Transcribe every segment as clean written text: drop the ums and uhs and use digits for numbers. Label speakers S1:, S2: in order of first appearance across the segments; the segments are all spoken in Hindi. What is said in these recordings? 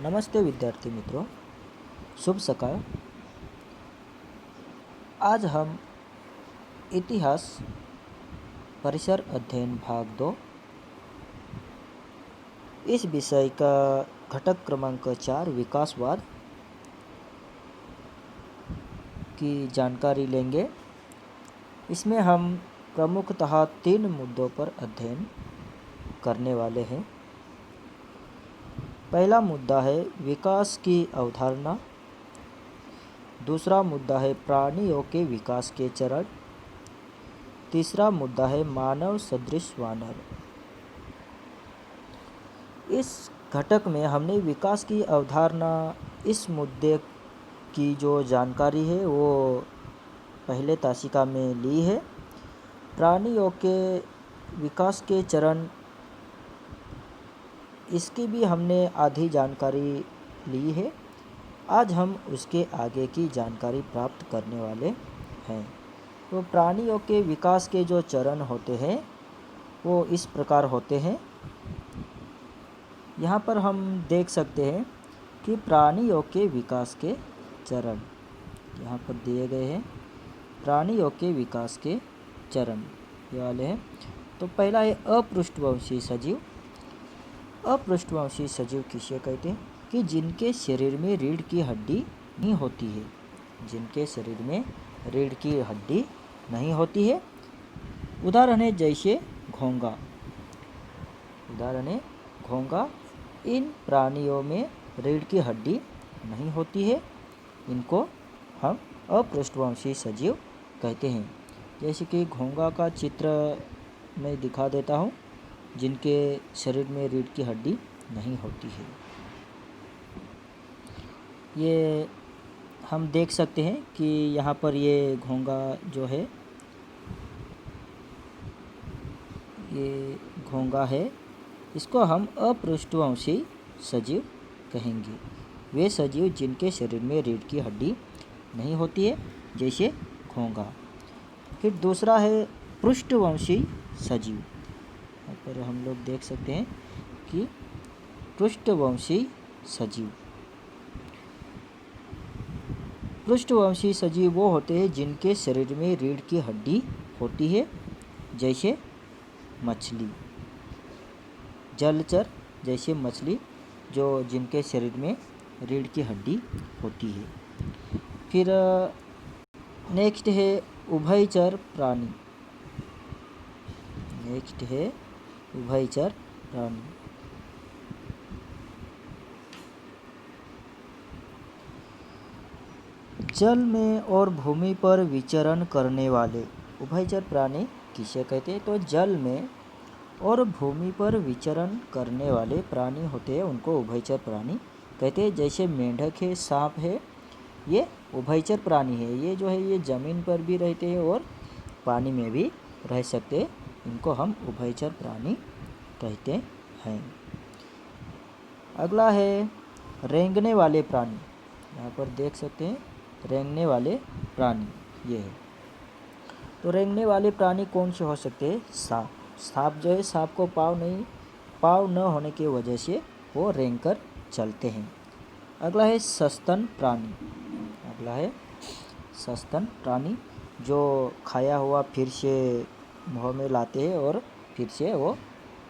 S1: नमस्ते विद्यार्थी मित्रों, शुभ सकाळ। आज हम इतिहास परिसर अध्ययन भाग 2 इस विषय का घटक क्रमांक 4 विकासवाद की जानकारी लेंगे। इसमें हम प्रमुखतः 3 मुद्दों पर अध्ययन करने वाले हैं। पहला मुद्दा है विकास की अवधारणा, दूसरा मुद्दा है प्राणियों के विकास के चरण, तीसरा मुद्दा है मानव सदृश वानर। इस घटक में हमने विकास की अवधारणा इस मुद्दे की जो जानकारी है वो पहले तासिका में ली है। प्राणियों के विकास के चरण इसकी भी हमने आधी जानकारी ली है। आज हम उसके आगे की जानकारी प्राप्त करने वाले हैं। तो प्राणियों के विकास के जो चरण होते हैं वो इस प्रकार होते हैं। यहाँ पर हम देख सकते हैं कि प्राणियों के विकास के चरण यहाँ पर दिए गए हैं। प्राणियों के विकास के चरण ये वाले हैं। तो पहला है अपृष्ठवंशी सजीव। अपृष्ठवंशी सजीव किसे कहते हैं? कि जिनके शरीर में रीढ़ की हड्डी नहीं होती है। जिनके शरीर में रीढ़ की हड्डी नहीं होती है। उदाहरण है जैसे घोंगा। उदाहरण है घोंगा। इन प्राणियों में रीढ़ की हड्डी नहीं होती है। इनको हम अपृष्ठवंशी सजीव कहते हैं। जैसे कि घोंगा का चित्र मैं दिखा देता हूँ, जिनके शरीर में रीढ़ की हड्डी नहीं होती है। ये हम देख सकते हैं कि यहाँ पर ये घोंगा जो है, ये घोंगा है, इसको हम अपृष्ठवंशी सजीव कहेंगे। वे सजीव जिनके शरीर में रीढ़ की हड्डी नहीं होती है, जैसे घोंगा। फिर दूसरा है पृष्ठवंशी सजीव। यहाँ पर हम लोग देख सकते हैं कि पृष्ठवंशी सजीव। पृष्ठवंशी सजीव वो होते हैं जिनके शरीर में रीढ़ की हड्डी होती है, जैसे मछली। जलचर जैसे मछली जो जिनके शरीर में रीढ़ की हड्डी होती है। फिर नेक्स्ट है उभयचर प्राणी। नेक्स्ट है उभयचर प्राणी। जल में और भूमि पर विचरण करने वाले उभयचर प्राणी किसे कहते हैं? तो जल में और भूमि पर विचरण करने वाले प्राणी होते हैं, उनको उभयचर प्राणी कहते हैं। जैसे मेंढक है, सांप है, ये उभयचर प्राणी है। ये जो है ये ज़मीन पर भी रहते हैं और पानी में भी रह सकते हैं। इनको हम उभयचर प्राणी कहते हैं। अगला है रेंगने वाले प्राणी। यहाँ पर देख सकते हैं रेंगने वाले प्राणी ये है। तो रेंगने वाले प्राणी कौन से हो सकते हैं? सांप। सांप जो है, सांप को पाँव न होने की वजह से वो रेंग कर चलते हैं। अगला है सस्तन प्राणी। अगला है सस्तन प्राणी, जो खाया हुआ फिर से मुँह में लाते हैं और फिर से वो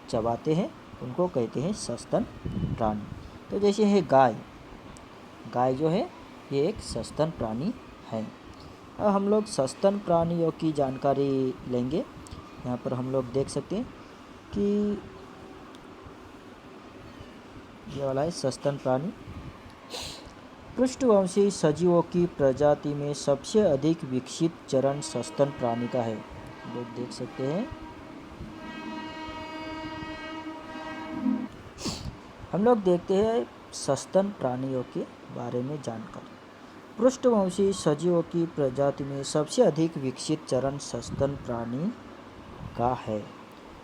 S1: चबाते हैं, उनको कहते हैं सस्तन प्राणी। तो जैसे है गाय। गाय जो है ये एक सस्तन प्राणी है। अब हम लोग सस्तन प्राणियों की जानकारी लेंगे। यहाँ पर हम लोग देख सकते हैं कि ये वाला है सस्तन प्राणी। पृष्ठवंशी सजीवों की प्रजाति में सबसे अधिक विकसित चरण सस्तन प्राणी का है। लोग देख सकते हैं। हम लोग देखते हैं सस्तन प्राणियों के बारे में जानकारी। पृष्ठवंशी सजीवों की प्रजाति में सबसे अधिक विकसित चरण सस्तन प्राणी का है।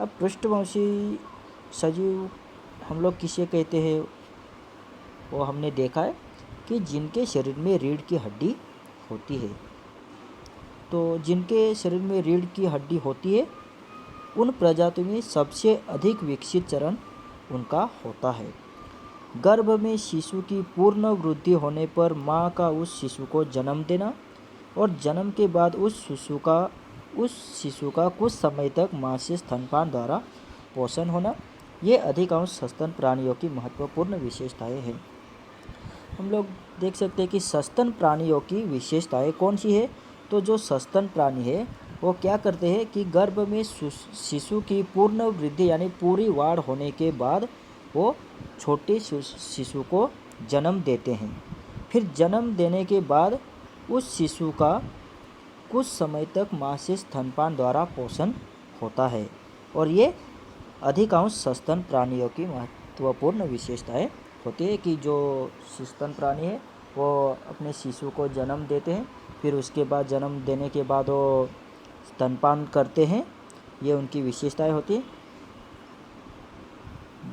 S1: अब पृष्ठवंशी सजीव हम लोग किसे कहते हैं? वो हमने देखा है कि जिनके शरीर में रीढ़ की हड्डी होती है। तो जिनके शरीर में रीढ़ की हड्डी होती है, उन प्रजातियों में सबसे अधिक विकसित चरण उनका होता है। गर्भ में शिशु की पूर्ण वृद्धि होने पर माँ का उस शिशु को जन्म देना और जन्म के बाद उस शिशु का कुछ समय तक माँ से स्तनपान द्वारा पोषण होना, ये अधिकांश सस्तन प्राणियों की महत्वपूर्ण विशेषताएं हैं। हम लोग देख सकते हैं कि सस्तन प्राणियों की विशेषताएं कौन सी है। तो जो सस्तन प्राणी है वो क्या करते हैं कि गर्भ में शिशु की पूर्ण वृद्धि यानी पूरी वाढ़ होने के बाद वो छोटे शिशु को जन्म देते हैं। फिर जन्म देने के बाद उस शिशु का कुछ समय तक माँ से स्तनपान द्वारा पोषण होता है और ये अधिकांश सस्तन प्राणियों की महत्वपूर्ण विशेषताएं होती है कि जो सस्तन प्राणी है वो अपने शिशु को जन्म देते हैं, फिर उसके बाद जन्म देने के बाद वो स्तनपान करते हैं, ये उनकी विशेषताएं होती है।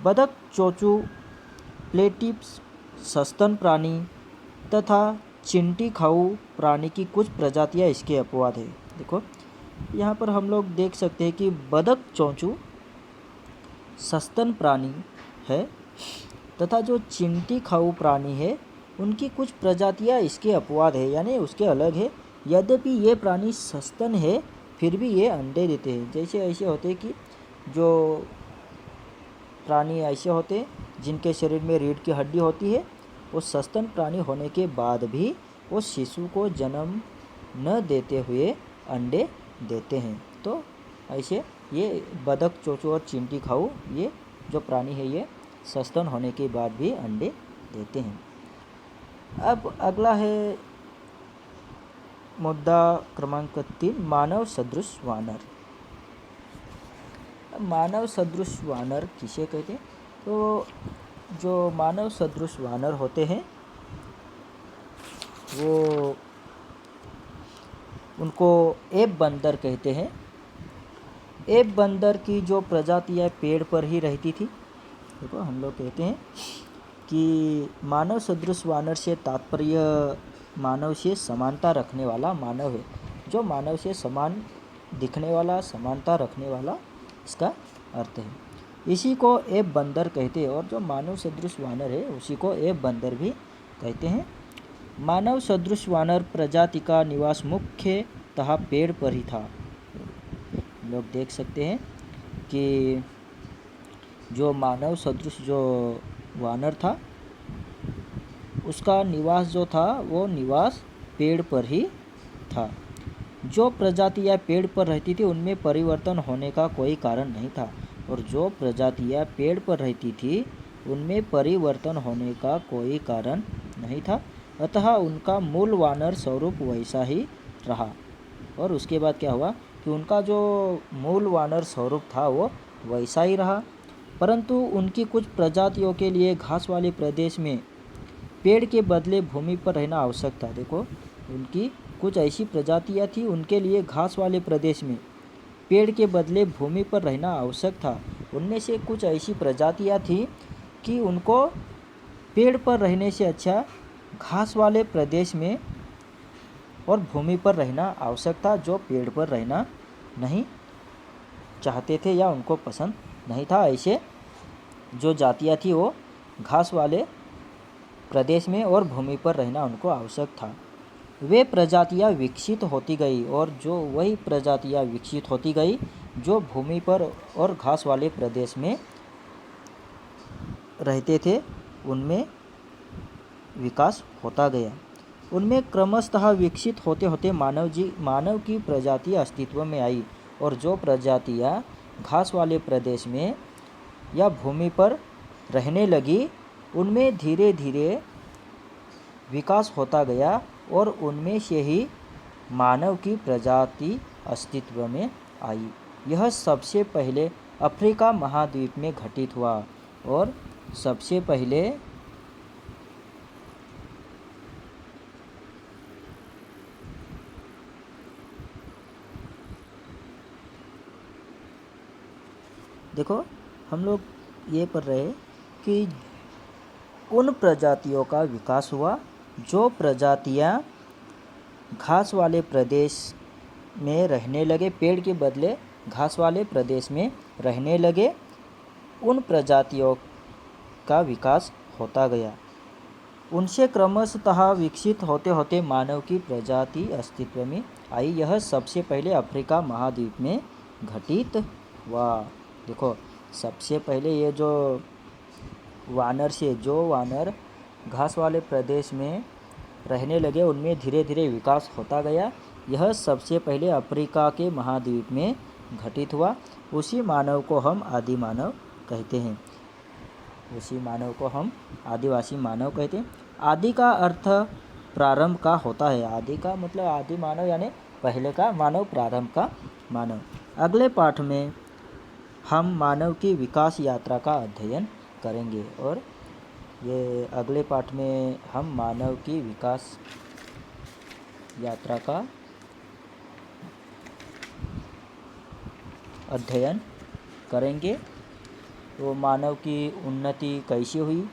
S1: बतख, चोचू, प्लेटिप्स सस्तन प्राणी तथा चिंटी खाऊ प्राणी की कुछ प्रजातियां इसके अपवाद है। देखो यहाँ पर हम लोग देख सकते हैं कि बतख, चोचू सस्तन प्राणी है तथा जो चिंटी खाऊ प्राणी है उनकी कुछ प्रजातियां इसके अपवाद है यानी उसके अलग है। यद्यपि ये प्राणी सस्तन है फिर भी ये अंडे देते हैं। जैसे ऐसे होते हैं कि जो प्राणी ऐसे होते हैं जिनके शरीर में रीढ़ की हड्डी होती है, वो सस्तन प्राणी होने के बाद भी वो शिशु को जन्म न देते हुए अंडे देते हैं। तो ऐसे ये बतख, चोचू और चींटी खाऊ ये जो प्राणी है ये सस्तन होने के बाद भी अंडे देते हैं। अब अगला है मुद्दा क्रमांक 3, मानव सदृश वानर। मानव सदृश वानर किसे कहते हैं? तो जो मानव सदृश वानर होते हैं वो उनको एब बंदर कहते हैं। एब बंदर की जो प्रजातियां पेड़ पर ही रहती थी। देखो हम लोग कहते हैं कि मानव सदृश वानर से तात्पर्य मानव से समानता रखने वाला मानव है। जो मानव से समान दिखने वाला, समानता रखने वाला, इसका अर्थ है। इसी को एब बंदर कहते हैं और जो मानव सदृश वानर है उसी को एब बंदर भी कहते हैं। मानव सदृश वानर प्रजाति का निवास मुख्यतः पेड़ पर ही था। लोग देख सकते हैं कि जो मानव सदृश जो वानर था उसका निवास जो था वो निवास पेड़ पर ही था। जो प्रजातियां पेड़ पर रहती थी उनमें परिवर्तन होने का कोई कारण नहीं था और जो प्रजातियां पेड़ पर रहती थी उनमें परिवर्तन होने का कोई कारण नहीं था, अतः उनका मूल वानर स्वरूप वैसा ही रहा। और उसके बाद क्या हुआ कि उनका जो मूल वानर स्वरूप था वो वैसा ही रहा, परंतु उनकी कुछ प्रजातियों के लिए घास वाले प्रदेश में पेड़ के बदले भूमि पर रहना आवश्यक था। देखो उनकी कुछ ऐसी प्रजातियां थी उनके लिए घास वाले प्रदेश में पेड़ के बदले भूमि पर रहना आवश्यक था। उनमें से कुछ ऐसी प्रजातियां थी कि उनको पेड़ पर रहने से अच्छा घास वाले प्रदेश में और भूमि पर रहना आवश्यक था, जो पेड़ पर रहना नहीं चाहते थे या उनको पसंद नहीं था। ऐसे जो जातियां थी वो घास वाले प्रदेश में और भूमि पर रहना उनको आवश्यक था। वे प्रजातियां विकसित होती गई और जो वही प्रजातियां विकसित होती गई जो भूमि पर और घास वाले प्रदेश में रहते थे, उनमें विकास होता गया। उनमें क्रमशः विकसित होते होते मानव की प्रजाति अस्तित्व में आई और जो प्रजातियां घास वाले प्रदेश में या भूमि पर रहने लगी उनमें धीरे धीरे विकास होता गया और उनमें से ही मानव की प्रजाति अस्तित्व में आई। यह सबसे पहले अफ्रीका महाद्वीप में घटित हुआ और सबसे पहले देखो हम लोग ये पढ़ रहे कि उन प्रजातियों का विकास हुआ जो प्रजातियां घास वाले प्रदेश में रहने लगे, पेड़ के बदले घास वाले प्रदेश में रहने लगे, उन प्रजातियों का विकास होता गया। उनसे क्रमशः विकसित होते होते मानव की प्रजाति अस्तित्व में आई। यह सबसे पहले अफ्रीका महाद्वीप में घटित हुआ। देखो, सबसे पहले ये जो वानर घास वाले प्रदेश में रहने लगे, उनमें धीरे धीरे विकास होता गया। यह सबसे पहले अफ्रीका के महाद्वीप में घटित हुआ। उसी मानव को हम आदि मानव कहते हैं। उसी मानव को हम आदिवासी मानव कहते हैं। आदि का अर्थ प्रारंभ का होता है। आदि का मतलब आदि मानव यानी पहले का मानव, प्रारंभ का मानव। अगले पाठ में हम मानव की विकास यात्रा का अध्ययन करेंगे, और ये अगले पाठ में हम मानव की विकास यात्रा का अध्ययन करेंगे। तो मानव की उन्नति कैसी हुई,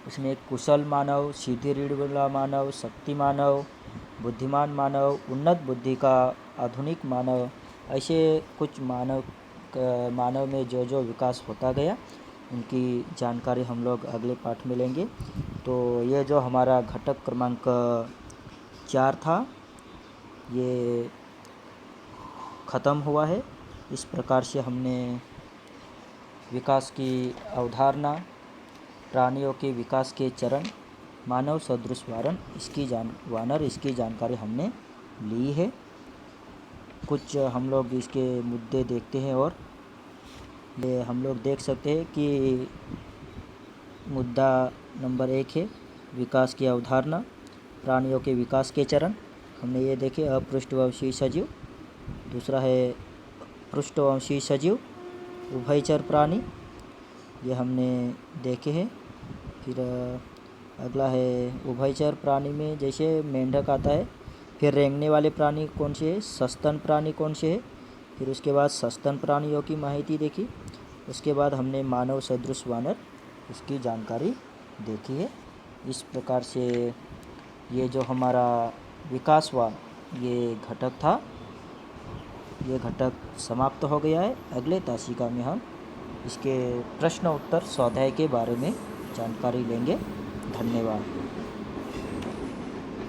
S1: उसमें कुशल मानव, सीधी रीढ़ वाला मानव, शक्ति मानव, बुद्धिमान मानव, उन्नत बुद्धि का आधुनिक मानव, ऐसे कुछ मानव में जो जो विकास होता गया, उनकी जानकारी हम लोग अगले पाठ में लेंगे। तो ये जो हमारा घटक क्रमांक 4 था, ये ख़त्म हुआ है। इस प्रकार से हमने विकास की अवधारणा, प्राणियों के विकास के चरण, मानव सदृश वानर इसकी जानकारी हमने ली है। कुछ हम लोग इसके मुद्दे देखते हैं, और ये हम लोग देख सकते हैं कि मुद्दा नंबर 1 है विकास की अवधारणा, प्राणियों के विकास के चरण, हमने ये देखे अपृष्ठवंशी सजीव। दूसरा है पृष्ठवंशी सजीव, उभयचर प्राणी, ये हमने देखे हैं। फिर अगला है उभयचर प्राणी में जैसे मेंढक आता है। फिर रेंगने वाले प्राणी कौन से हैं, सस्तन प्राणी कौन से हैं। फिर उसके बाद सस्तन प्राणियों की माहिती देखी। उसके बाद हमने मानव सदृश वानर, इसकी जानकारी देखी है। इस प्रकार से ये जो हमारा विकास हुआ, ये घटक था, ये घटक समाप्त हो गया है। अगले तासिका में हम इसके प्रश्न उत्तर स्वाध्याय के बारे में जानकारी लेंगे। धन्यवाद।